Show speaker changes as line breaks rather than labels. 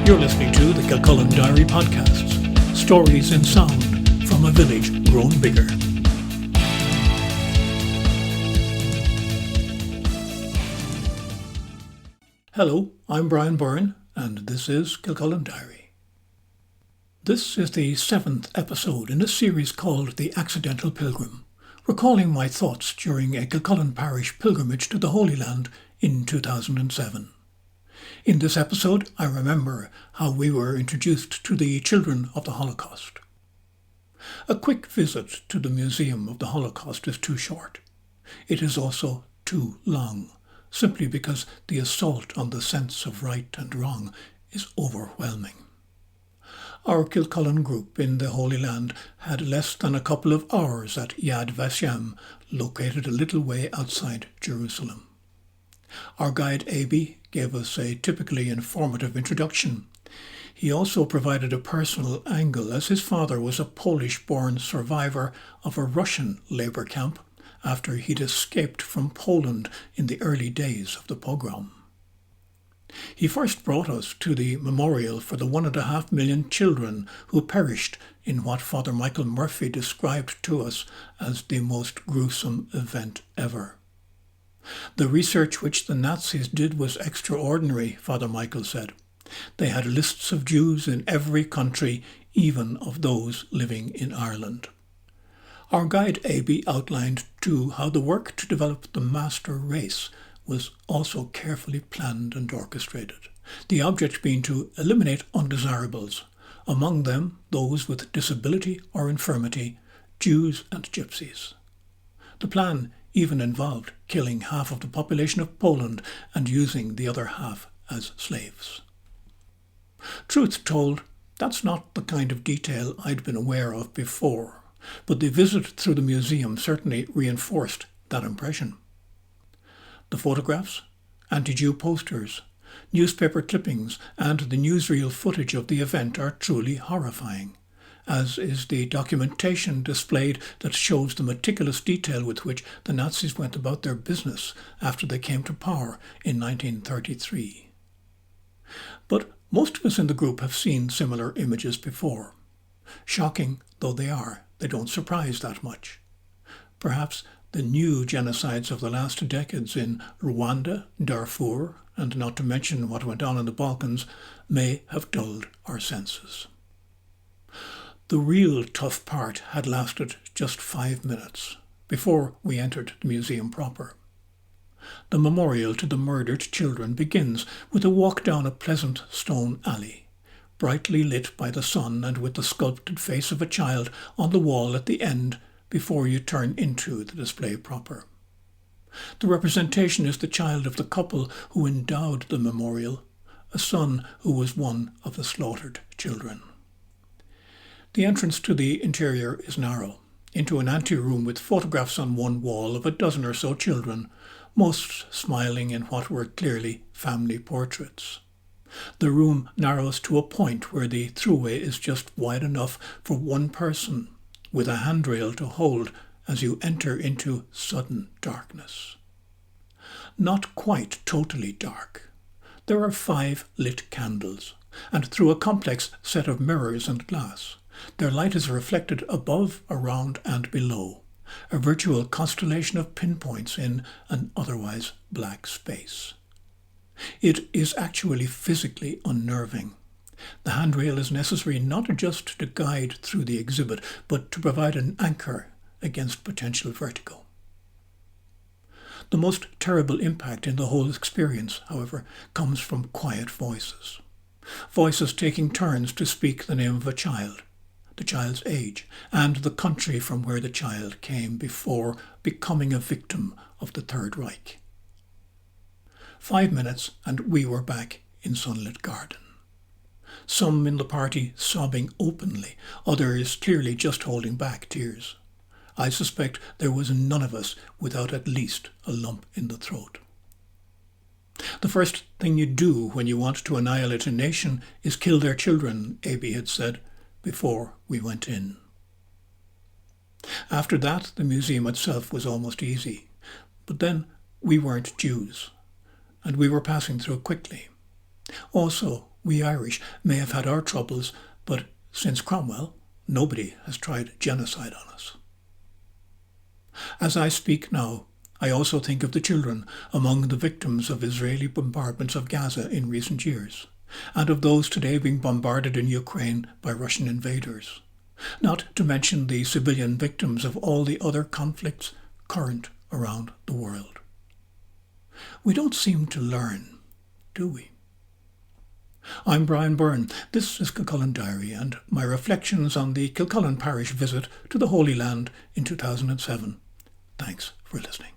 You're listening to the Kilcullen Diary Podcasts, stories in sound from a village grown bigger. Hello, I'm Brian Byrne, and this is Kilcullen Diary. This is the 7th episode in a series called The Accidental Pilgrim, recalling my thoughts during a Kilcullen Parish pilgrimage to the Holy Land in 2007. In this episode, I remember how we were introduced to the children of the Holocaust. A quick visit to the Museum of the Holocaust is too short. It is also too long, simply because the assault on the sense of right and wrong is overwhelming. Our Kilcullen group in the Holy Land had less than a couple of hours at Yad Vashem, located a little way outside Jerusalem. Our guide Abi gave us a typically informative introduction. He also provided a personal angle, as his father was a Polish-born survivor of a Russian labour camp after he'd escaped from Poland in the early days of the pogrom. He first brought us to the memorial for the 1.5 million children who perished in what Father Michael Murphy described to us as the most gruesome event ever. The research which the Nazis did was extraordinary, Father Michael said. They had lists of Jews in every country, even of those living in Ireland. Our guide Abi outlined too how the work to develop the master race was also carefully planned and orchestrated, the object being to eliminate undesirables, among them those with disability or infirmity, Jews and Gypsies. The plan even involved killing half of the population of Poland and using the other half as slaves. Truth told, that's not the kind of detail I'd been aware of before, but the visit through the museum certainly reinforced that impression. The photographs, anti-Jew posters, newspaper clippings and the newsreel footage of the event are truly horrifying, as is the documentation displayed that shows the meticulous detail with which the Nazis went about their business after they came to power in 1933. But most of us in the group have seen similar images before. Shocking though they are, they don't surprise that much. Perhaps the new genocides of the last decades in Rwanda, Darfur, and not to mention what went on in the Balkans, may have dulled our senses. The real tough part had lasted just 5 minutes before we entered the museum proper. The memorial to the murdered children begins with a walk down a pleasant stone alley, brightly lit by the sun and with the sculpted face of a child on the wall at the end before you turn into the display proper. The representation is the child of the couple who endowed the memorial, a son who was one of the slaughtered children. The entrance to the interior is narrow, into an anteroom with photographs on one wall of a dozen or so children, most smiling in what were clearly family portraits. The room narrows to a point where the throughway is just wide enough for one person, with a handrail to hold as you enter into sudden darkness. Not quite totally dark. There are 5 lit candles, and through a complex set of mirrors and glass. Their light is reflected above, around and below, a virtual constellation of pinpoints in an otherwise black space. It is actually physically unnerving. The handrail is necessary not just to guide through the exhibit, but to provide an anchor against potential vertigo. The most terrible impact in the whole experience, however, comes from quiet voices. Voices taking turns to speak the name of a child, the child's age, and the country from where the child came before becoming a victim of the Third Reich. 5 minutes and we were back in sunlit garden. Some in the party sobbing openly, others clearly just holding back tears. I suspect there was none of us without at least a lump in the throat. The first thing you do when you want to annihilate a nation is kill their children, Abi had said, before we went in. After that, the museum itself was almost easy. But then we weren't Jews, and we were passing through quickly. Also, We Irish may have had our troubles, but since Cromwell, nobody has tried genocide on us. As I speak now, I also think of the children among the victims of Israeli bombardments of Gaza in recent years, and of those today being bombarded in Ukraine by Russian invaders, not to mention the civilian victims of all the other conflicts current around the world. We don't seem to learn, do we? I'm Brian Byrne. This is Kilcullen Diary and my reflections on the Kilcullen Parish visit to the Holy Land in 2007. Thanks for listening.